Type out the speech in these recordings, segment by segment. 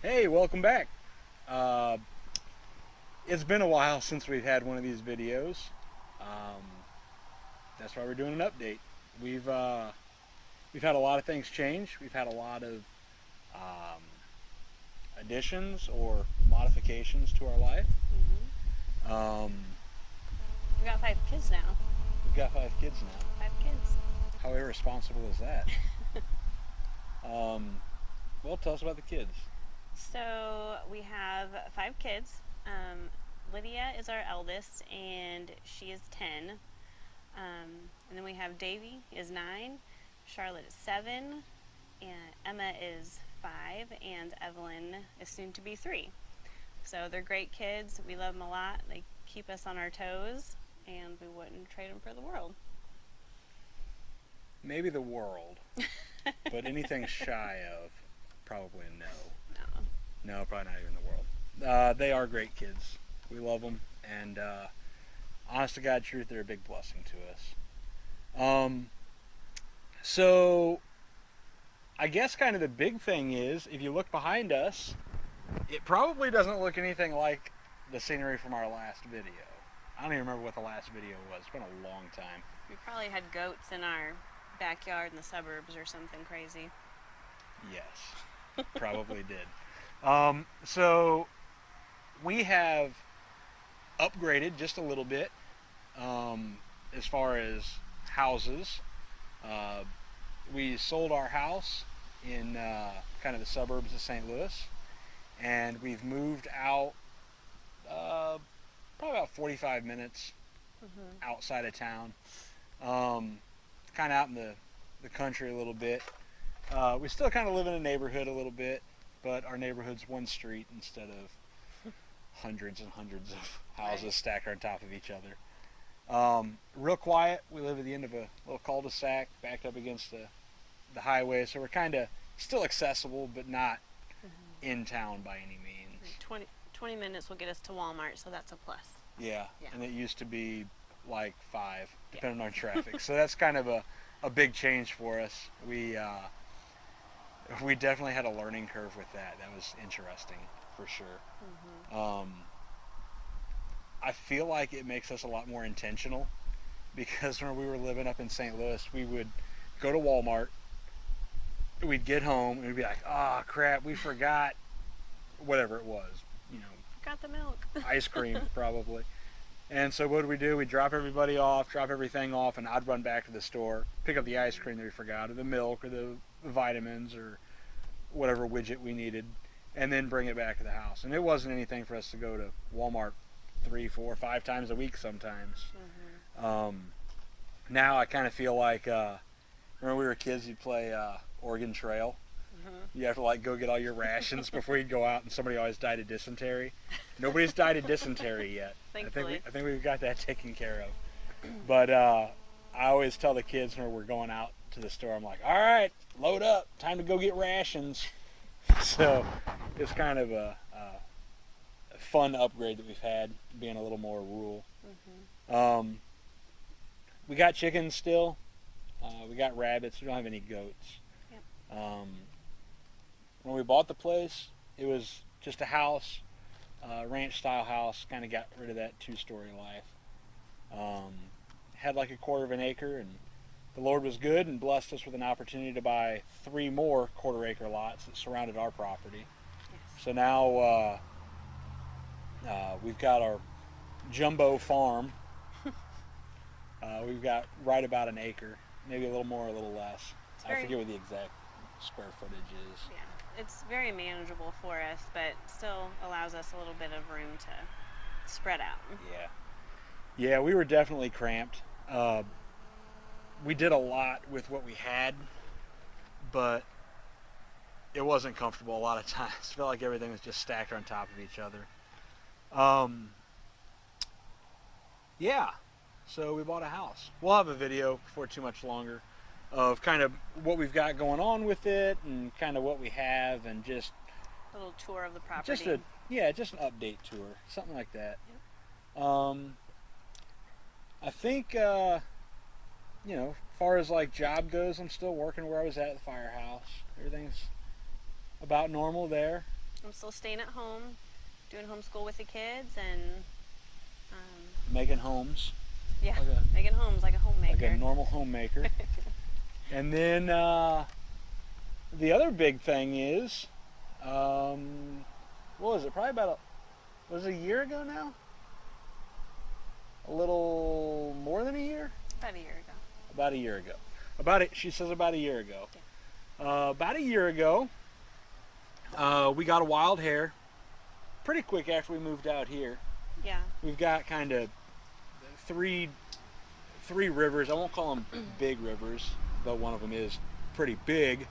Hey, welcome back. Uh, it's been a while since we've had one of these videos. Um, that's why we're doing an update. We've had a lot of things change. We've had a lot of um, additions or modifications to our life. Um, We got 5 kids now. we've got 5 kids now. 5 kids. How irresponsible is that? Well, tell us about the kids. So we have 5 kids. Lydia is our eldest, and she is 10. And then we have Davy is 9, Charlotte is 7, and Emma is 5, and Evelyn is soon to be 3. So they're great kids. We love them a lot. They keep us on our toes, and we wouldn't trade them for the world. Maybe the world, but anything shy of, probably no. No. No, probably not even the world. They are great kids. We love them, and honest to God truth, they're a big blessing to us. So I guess kind of the big thing is, if you look behind us, it probably doesn't look anything like the scenery from our last video. I don't even remember what the last video was. It's been a long time. We probably had goats in our backyard in the suburbs or something crazy. Yes, probably did. So we have upgraded just a little bit as far as houses. We sold our house in kind of the suburbs of St. Louis, and we've moved out probably about 45 minutes outside of town, kind of out in the country a little bit. We still kind of live in a neighborhood a little bit, but our neighborhood's one street instead of hundreds and hundreds of houses Right. stacked on top of each other. Real quiet. We live at the end of a little cul-de-sac backed up against the highway, so we're kind of still accessible, but not in town by any means. 20 minutes will get us to Walmart, so that's a plus. Yeah, Yeah. and it used to be like 5, depending on traffic. So that's kind of a big change for us. We definitely had a learning curve with that. That was interesting, for sure. I feel like it makes us a lot more intentional, because when we were living up in St. Louis, we would go to Walmart, we'd get home, and we'd be like, oh crap, we forgot whatever it was, Got the milk. ice cream probably. And so what do? We'd drop everybody off, drop everything off, and I'd run back to the store, pick up the ice cream that we forgot, or the milk, or the vitamins, or whatever widget we needed, and then bring it back to the house. And it wasn't anything for us to go to Walmart 3, 4, 5 times a week sometimes. Now I kind of feel like, remember when we were kids, you'd play Oregon Trail. You have to like go get all your rations before you go out, and somebody always died of dysentery. Nobody's died of dysentery yet. Thankfully. I think we've got that taken care of. But I always tell the kids when we're going out to the store, I'm like, all right, load up, time to go get rations. So it's kind of a fun upgrade that we've had, being a little more rural. We got chickens still. We got rabbits. We don't have any goats. Yep. When we bought the place, it was just a house, ranch style house. Kind of got rid of that 2-story life. Had like a quarter of an acre, and the Lord was good and blessed us with an opportunity to buy 3 more quarter-acre lots that surrounded our property. Yes. So now we've got our jumbo farm. We've got right about an acre, maybe a little more, a little less. I forget what the exact square footage is. Yeah, it's very manageable for us, but still allows us a little bit of room to spread out. Yeah, we were definitely cramped. We did a lot with what we had, but it wasn't comfortable a lot of times. I felt like everything was just stacked on top of each other. Yeah, so we bought a house. We'll have a video before too much longer of kind of what we've got going on with it, and kind of what we have, and just A little tour of the property. just an update tour, something like that. Yep. I think as far as like job goes, I'm still working where I was at the firehouse. Everything's about normal there. I'm still staying at home, doing homeschool with the kids, and Making homes. yeah, Like a, making homes like a homemaker. like a normal homemaker. And then the other big thing is, what was it? Probably about was it a year ago now? A little more than a year? About a year ago. About a year ago. She says about a year ago. Yeah. About a year ago, we got a wild hare. Pretty quick after we moved out here. Yeah. We've got kind of three rivers. I won't call them big rivers, though one of them is pretty big.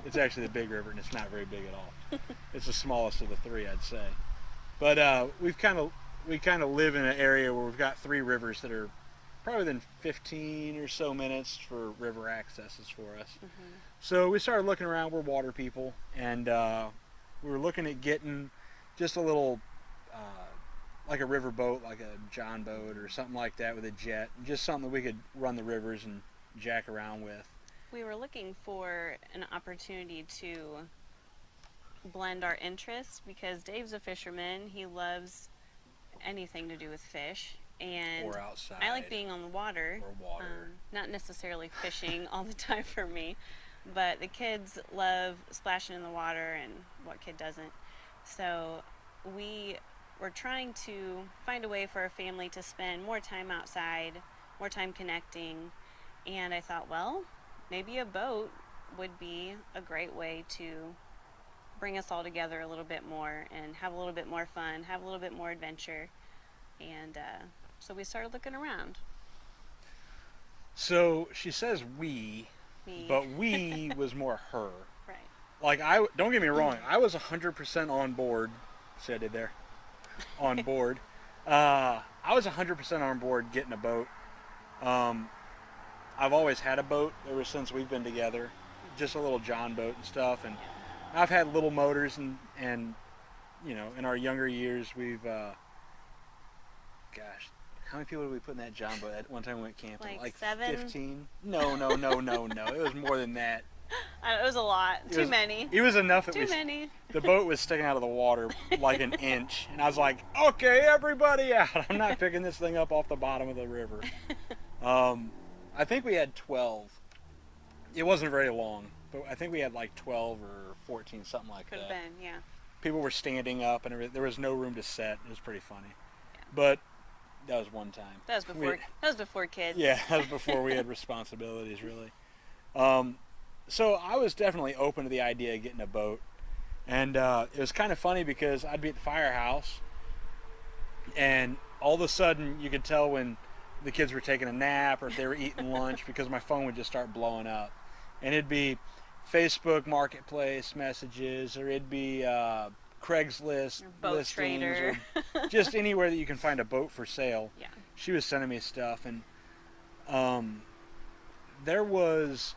It's actually the big river, and it's not very big at all. It's the smallest of the three, I'd say. But we kind of live in an area where we've got three rivers that are probably within 15 or so minutes for river accesses for us. Mm-hmm. So we started looking around. We're water people, and we were looking at getting just a little, like a river boat, like a John boat or something like that with a jet, just something that we could run the rivers and jack around with. We were looking for an opportunity to blend our interests because Dave's a fisherman. He loves anything to do with fish. And Or outside. I like being on the water. Or water. Not necessarily fishing all the time for me, but the kids love splashing in the water, and what kid doesn't? So we were trying to find a way for our family to spend more time outside, more time connecting, and I thought, well, maybe a boat would be a great way to bring us all together a little bit more and have a little bit more fun, have a little bit more adventure. And so we started looking around. So she says we, Me. but we was more her. Right. Like, don't get me wrong, I was 100% on board. See what I did there? On board. I was 100% on board getting a boat. I've always had a boat ever since we've been together, just a little John boat and stuff. And I've had little motors, and you know, in our younger years, we've, gosh, how many people did we put in that John boat at one time we went camping? Like 7? 15? No. It was more than that. It was a lot. Too many. It was enough that Too many. the boat was sticking out of the water like an inch. And I was like, okay, everybody out. I'm not picking this thing up off the bottom of the river. I think we had 12. It wasn't very long, but I think we had like 12 or 14, something like that. Could have been, yeah. People were standing up, and there was no room to sit. It was pretty funny. Yeah. But that was one time. That was before kids. Yeah, that was before we had responsibilities, really. So I was definitely open to the idea of getting a boat. And it was kind of funny because I'd be at the firehouse, and all of a sudden you could tell when the kids were taking a nap or if they were eating lunch because my phone would just start blowing up. And it'd be Facebook Marketplace messages, or it'd be Craigslist boat listings, trader. or just anywhere that you can find a boat for sale. Yeah. She was sending me stuff, and there was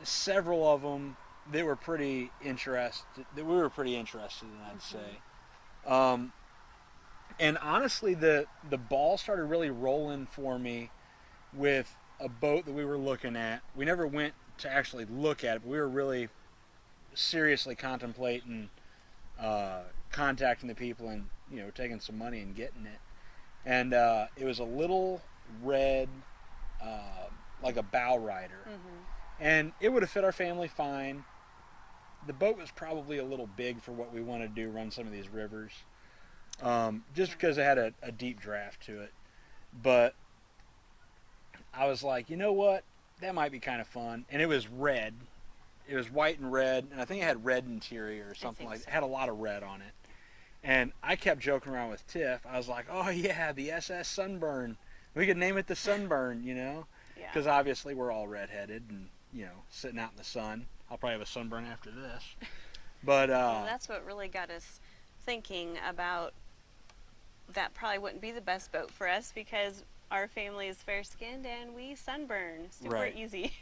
several of them that were pretty interested. That we were pretty interested in, I'd say. And honestly, the ball started really rolling for me with a boat that we were looking at. We never went to actually look at it, but we were really seriously contemplating contacting the people and, you know, taking some money and getting it. And it was a little red, like a bow rider. And it would have fit our family fine. The boat was probably a little big for what we wanted to do, run some of these rivers. Just because it had a deep draft to it. But I was like, you know what? That might be kind of fun. And it was red. It was white and red, and I think it had red interior or something like that. It had a lot of red on it. And I kept joking around with Tiff. I was like, oh yeah, the SS Sunburn. We could name it the Sunburn, you know? Because obviously we're all redheaded and, you know, sitting out in the sun. I'll probably have a sunburn after this. But well, that's what really got us thinking about that probably wouldn't be the best boat for us because our family is fair-skinned and we sunburn super easy.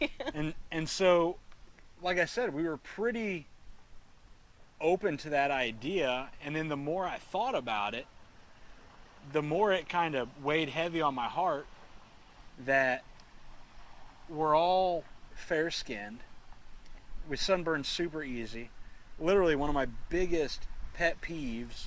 and so, like I said, we were pretty open to that idea, and then the more I thought about it, the more it kind of weighed heavy on my heart that we're all fair-skinned. We sunburn super easy. literally one of my biggest pet peeves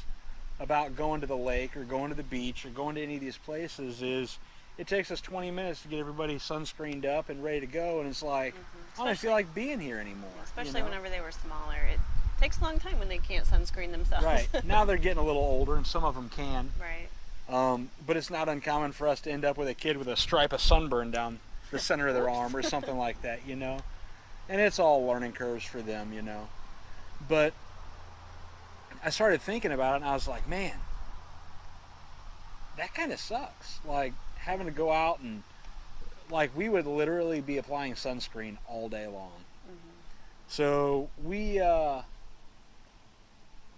about going to the lake or going to the beach or going to any of these places is it takes us 20 minutes to get everybody sunscreened up and ready to go, and it's like, I don't feel like being here anymore. Especially whenever they were smaller. It takes a long time when they can't sunscreen themselves. Right. Now they're getting a little older, and some of them can. Right. But it's not uncommon for us to end up with a kid with a stripe of sunburn down the center of their arm or something like that, And it's all learning curves for them, But I started thinking about it, and I was like, man, that kind of sucks. Like, having to go out and, like, we would literally be applying sunscreen all day long. So we, I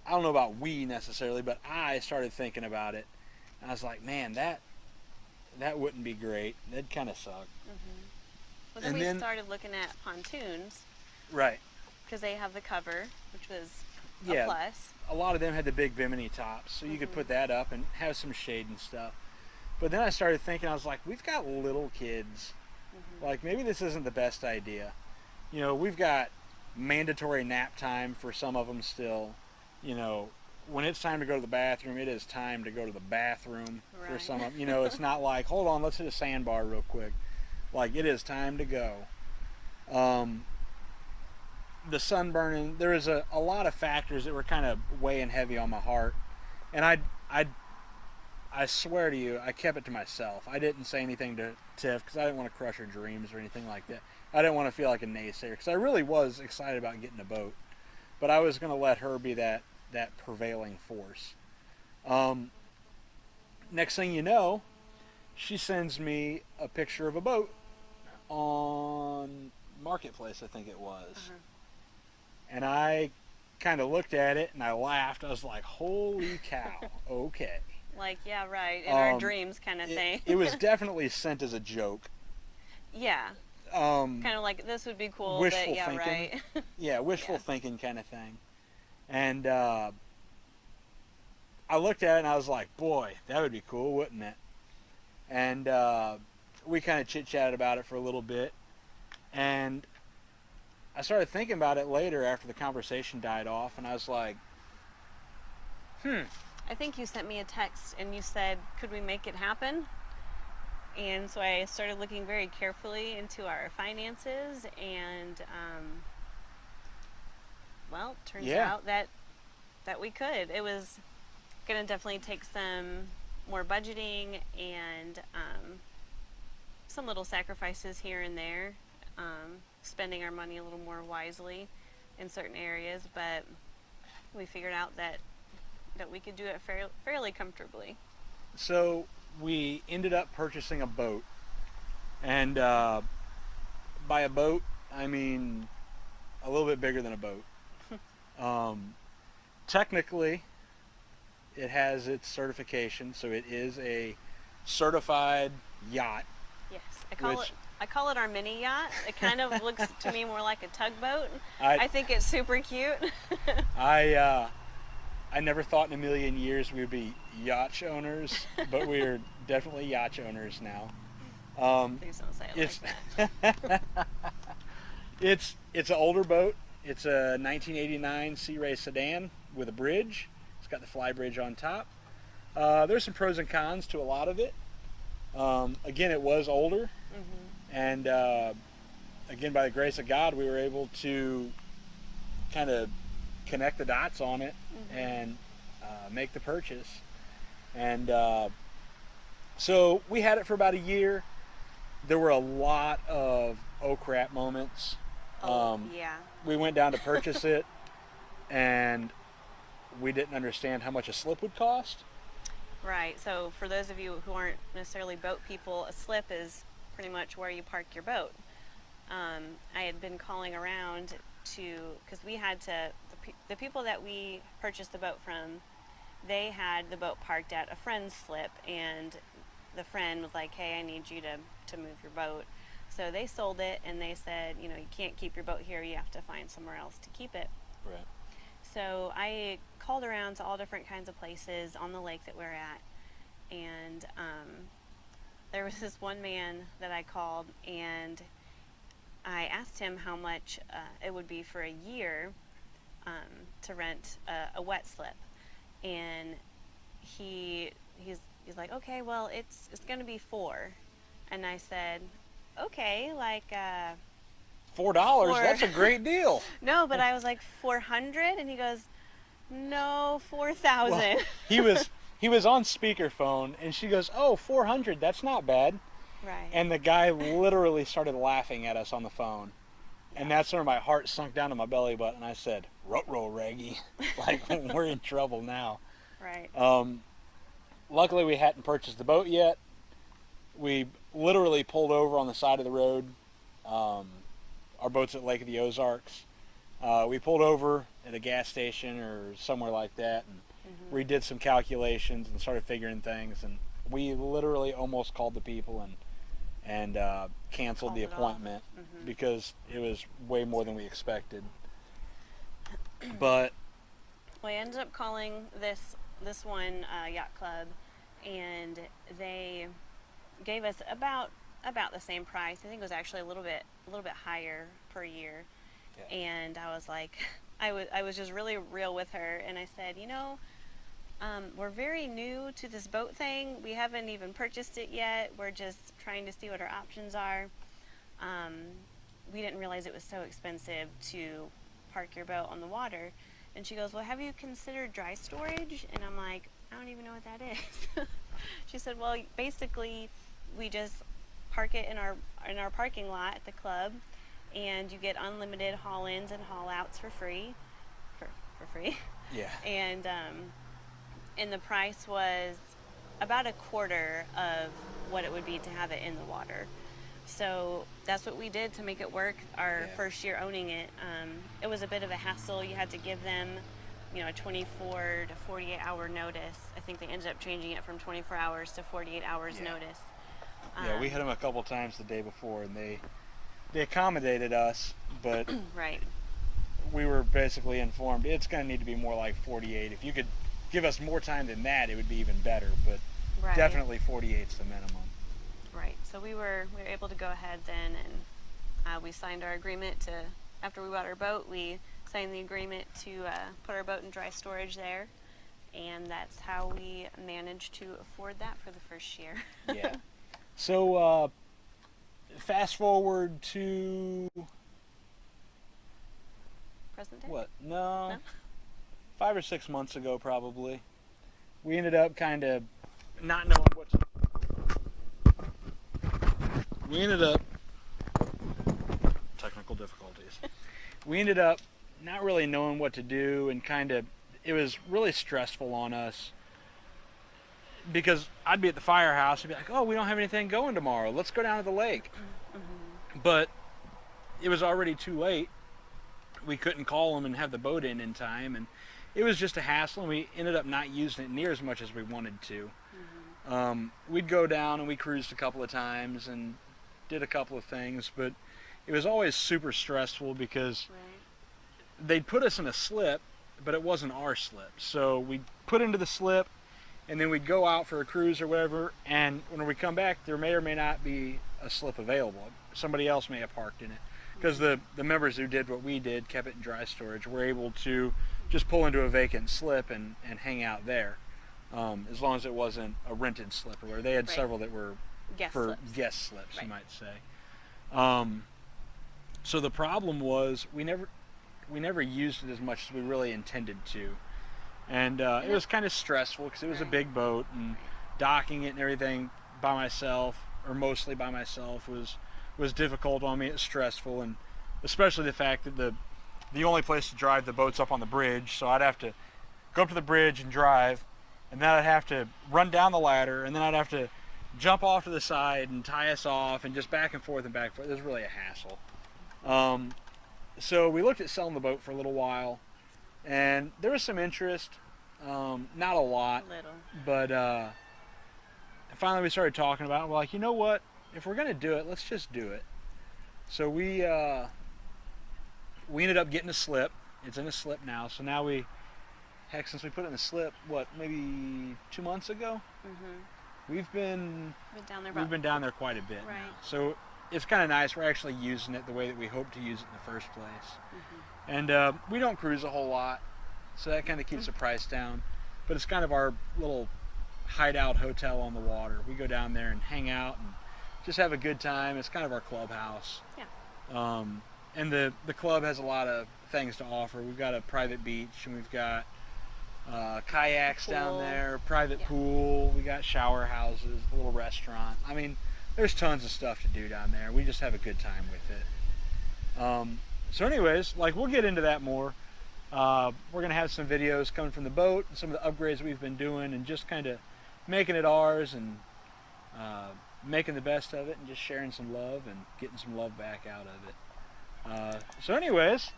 don't know about we necessarily, but I started thinking about it. And I was like, man, that wouldn't be great. That'd kind of suck. Well, then we started looking at pontoons. Right. Because they have the cover, which was a plus. A lot of them had the big bimini tops, so you could put that up and have some shade and stuff. But then I started thinking, I was like, we've got little kids. Like, maybe this isn't the best idea. We've got mandatory nap time for some of them still. When it's time to go to the bathroom, it is time to go to the bathroom for some of them. It's not like, hold on, let's hit a sandbar real quick. Like, it is time to go. The sunburning, there was a lot of factors that were kind of weighing heavy on my heart. And I swear to you, I kept it to myself. I didn't say anything to Tiff because I didn't want to crush her dreams or anything like that. I didn't want to feel like a naysayer because I really was excited about getting a boat. But I was going to let her be that prevailing force. Next thing you know, she sends me a picture of a boat on Marketplace, I think it was. And I kind of looked at it and I laughed. I was like, holy cow, okay. Like, yeah, right, in our dreams kind of thing. It was definitely sent as a joke. Yeah. Kind of like, this would be cool. Wishful thinking. Right. Yeah, wishful thinking kind of thing. And I looked at it and I was like, boy, that would be cool, wouldn't it? And we kind of chit-chatted about it for a little bit. And I started thinking about it later after the conversation died off, and I was like, I think you sent me a text and you said, could we make it happen? And so I started looking very carefully into our finances, and well, turns out that we could. It was going to definitely take some more budgeting and some little sacrifices here and there, spending our money a little more wisely in certain areas, but we figured out that we could do it fairly comfortably. So we ended up purchasing a boat, and by a boat I mean a little bit bigger than a boat. Technically it has its certification, so it is a certified yacht. Yes, I call it our mini yacht. It kind of looks to me more like a tugboat. I think it's super cute. I never thought in a million years we would be yacht owners, but we are definitely yacht owners now. Please don't say it like that. It's an older boat. It's a 1989 Sea Ray sedan with a bridge. It's got the fly bridge on top. There's some pros and cons to a lot of it. Again, it was older, and again, by the grace of God, we were able to kind of connect the dots on it and make the purchase. And so we had it for about a year. There were a lot of oh crap moments. Yeah. We went down to purchase it, and we didn't understand how much a slip would cost. Right. So for those of you who aren't necessarily boat people, a slip is pretty much where you park your boat. I had been calling around because we had to, the people that we purchased the boat from, they had the boat parked at a friend's slip, and the friend was like, hey, I need you to move your boat. So they sold it, and they said, you can't keep your boat here, you have to find somewhere else to keep it. Right. So I called around to all different kinds of places on the lake that we're at, and there was this one man that I called, and I asked him how much it would be for a year, to rent a wet slip, and he's like, okay, well, it's going to be 4, and I said, okay, like $4. That's a great deal. no, but I was like 400, and he goes, no, 4,000. Well, he was on speakerphone, and she goes, "Oh, 400. That's not bad." Right. And the guy literally started laughing at us on the phone, and that's where my heart sunk down to my belly button. And I said, "Ruh-roh, Reggie, like we're in trouble now." Right. Luckily, we hadn't purchased the boat yet. We literally pulled over on the side of the road. Our boat's at Lake of the Ozarks. We pulled over at a gas station or somewhere like that, and we did some calculations and started figuring things. And we literally almost called the people and canceled the appointment because it was way more than we expected. But we ended up calling this one yacht club, and they gave us about the same price. I think it was actually a little bit higher per year. Yeah. And I was like, I was just really real with her, and I said, we're very new to this boat thing. We haven't even purchased it yet. We're just trying to see what our options are. We didn't realize it was so expensive to park your boat on the water. And she goes, well, have you considered dry storage? And I'm like, I don't even know what that is. She said, well, basically, we just park it in our parking lot at the club, and you get unlimited haul-ins and haul-outs for free. For free. Yeah. And the price was about a quarter of what it would be to have it in the water. So that's what we did to make it work our first year owning it. It was a bit of a hassle. You had to give them, a 24 to 48 hour notice. I think they ended up changing it from 24 hours to 48 hours notice. Yeah, we hit them a couple times the day before, and they accommodated us, but right. We were basically informed it's going to need to be more like 48. If you could give us more time than that, it would be even better, but definitely 48 is the minimum. Right. So we were able to go ahead then, and we signed our agreement to, after we bought our boat, we signed the agreement to put our boat in dry storage there, and that's how we managed to afford that for the first year. Yeah. So fast forward to present day? What? No. 5 or 6 months ago, probably. We ended up kind of not knowing what to... We ended up... Technical difficulties. We ended up not really knowing what to do, and kind of... It was really stressful on us. Because I'd be at the firehouse and be like, oh, we don't have anything going tomorrow. Let's go down to the lake. But it was already too late. We couldn't call them and have the boat in time. And it was just a hassle, and we ended up not using it near as much as we wanted to. We'd go down and we cruised a couple of times and did a couple of things. But it was always super stressful because they'd put us in a slip, but it wasn't our slip. So we'd put into the slip, and then we'd go out for a cruise or whatever, and when we come back, there may or may not be a slip available. Somebody else may have parked in it. Because the members who did what we did, kept it in dry storage, were able to just pull into a vacant slip and hang out there. As long as it wasn't a rented slip, or where they had several that were guest slips, you might say. So the problem was we never used it as much as we really intended to. And it was kind of stressful because it was a big boat, and docking it and everything by myself, or mostly by myself, was difficult on me. It's stressful, and especially the fact that the only place to drive the boat's up on the bridge, so I'd have to go up to the bridge and drive, and then I'd have to run down the ladder, and then I'd have to jump off to the side and tie us off, and just back and forth and back and forth. It was really a hassle. So we looked at selling the boat for a little while, and there was some interest, not a lot, but finally we started talking about it. We're like, you know what? If we're going to do it, let's just do it. So we ended up getting a slip. It's in a slip now. So now since we put it in the slip, maybe 2 months ago? We've been down there quite a bit now. So it's kind of nice. We're actually using it the way that we hope to use it in the first place. Mm-hmm. And we don't cruise a whole lot, so that kind of keeps the price down. But it's kind of our little hideout hotel on the water. We go down there and hang out and just have a good time. It's kind of our clubhouse. Yeah. And the club has a lot of things to offer. We've got a private beach, and we've got kayaks down there, private pool. We got shower houses, a little restaurant. I mean, there's tons of stuff to do down there. We just have a good time with it. So anyways, like, we'll get into that more. We're going to have some videos coming from the boat and some of the upgrades we've been doing and just kind of making it ours and making the best of it and just sharing some love and getting some love back out of it. So anyways,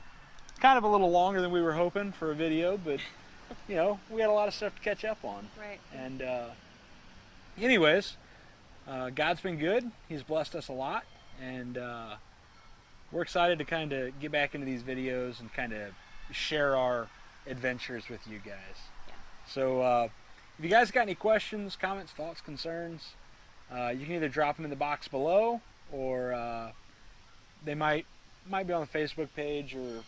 kind of a little longer than we were hoping for a video, but you know, we got a lot of stuff to catch up on. Right. And anyways, God's been good. He's blessed us a lot, and we're excited to kind of get back into these videos and kind of share our adventures with you guys. Yeah. So if you guys got any questions, comments, thoughts, concerns, you can either drop them in the box below, or they might be on the Facebook page, or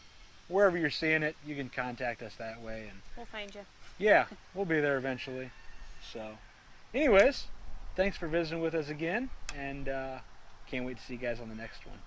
wherever you're seeing it. You can contact us that way, and we'll find you. yeah, we'll be there eventually. So anyways, thanks for visiting with us again, and can't wait to see you guys on the next one.